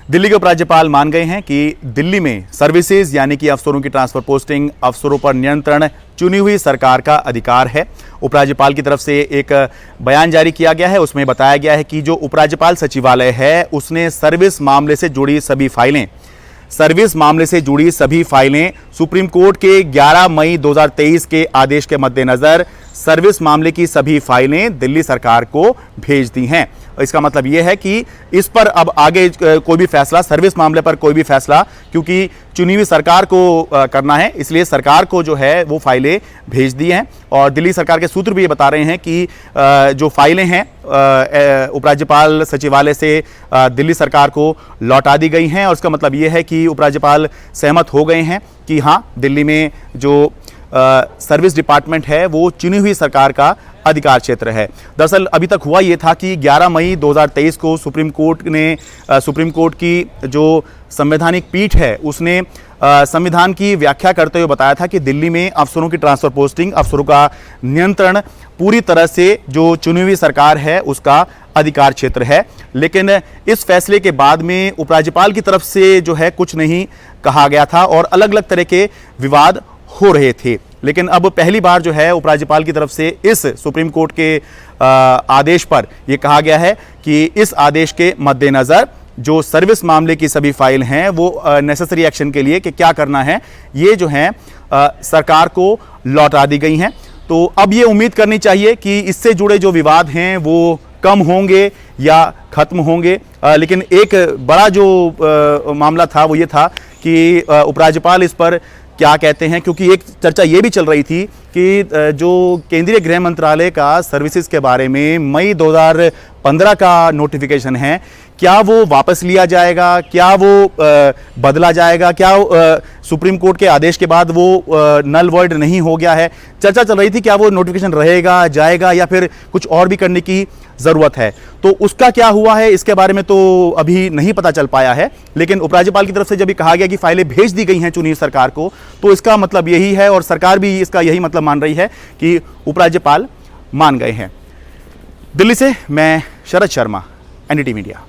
दिल्ली के उपराज्यपाल मान गए हैं कि दिल्ली में सर्विसेज यानी कि अफसरों की ट्रांसफर पोस्टिंग, अफसरों पर नियंत्रण चुनी हुई सरकार का अधिकार है। उपराज्यपाल की तरफ से एक बयान जारी किया गया है। उसमें बताया गया है कि जो उपराज्यपाल सचिवालय है उसने सर्विस मामले से जुड़ी सभी फाइलें सुप्रीम कोर्ट के 11 मई 2023 के आदेश के मद्देनजर सर्विस मामले की सभी फाइलें दिल्ली सरकार को भेज दी हैं। इसका मतलब यह है कि इस पर अब आगे कोई भी फैसला, सर्विस मामले पर कोई भी फैसला, क्योंकि चुनी हुई सरकार को करना है, इसलिए सरकार को जो है वो फाइलें भेज दी हैं। और दिल्ली सरकार के सूत्र भी ये बता रहे हैं कि जो फाइलें हैं उपराज्यपाल सचिवालय से दिल्ली सरकार को लौटा दी गई हैं। और इसका मतलब ये है कि उपराज्यपाल सहमत हो गए हैं कि हाँ, दिल्ली में जो सर्विस डिपार्टमेंट है वो चुनी हुई सरकार का अधिकार क्षेत्र है। दरअसल अभी तक हुआ ये था कि 11 मई 2023 को सुप्रीम कोर्ट की जो संवैधानिक पीठ है उसने संविधान की व्याख्या करते हुए बताया था कि दिल्ली में अफसरों की ट्रांसफर पोस्टिंग, अफसरों का नियंत्रण पूरी तरह से जो चुनी हुई सरकार है उसका अधिकार क्षेत्र है। लेकिन इस फैसले के बाद में उपराज्यपाल की तरफ से जो है कुछ नहीं कहा गया था और अलग अलग तरह के विवाद हो रहे थे। लेकिन अब पहली बार जो है उपराज्यपाल की तरफ से इस सुप्रीम कोर्ट के आदेश पर यह कहा गया है कि इस आदेश के मद्देनजर जो सर्विस मामले की सभी फाइल हैं वो नेसेसरी एक्शन के लिए कि क्या करना है ये जो है सरकार को लौटा दी गई हैं। तो अब ये उम्मीद करनी चाहिए कि इससे जुड़े जो विवाद हैं वो कम होंगे या खत्म होंगे। लेकिन एक बड़ा जो मामला था वो ये था कि उपराज्यपाल इस पर क्या कहते हैं, क्योंकि एक चर्चा ये भी चल रही थी कि जो केंद्रीय गृह मंत्रालय का सर्विसेज के बारे में मई 2015 का नोटिफिकेशन है, क्या वो वापस लिया जाएगा, क्या वो बदला जाएगा, क्या सुप्रीम कोर्ट के आदेश के बाद वो नल वर्ड नहीं हो गया है। चर्चा चल रही थी क्या वो नोटिफिकेशन रहेगा, जाएगा या फिर कुछ और भी करने की ज़रूरत है। तो उसका क्या हुआ है इसके बारे में तो अभी नहीं पता चल पाया है। लेकिन उपराज्यपाल की तरफ से जब कहा गया कि फाइलें भेज दी गई हैं चुनी सरकार को, तो इसका मतलब यही है और सरकार भी इसका यही मतलब मान रही है कि उपराज्यपाल मान गए हैं। दिल्ली से मैं शरद शर्मा, एनडीटीवी मीडिया।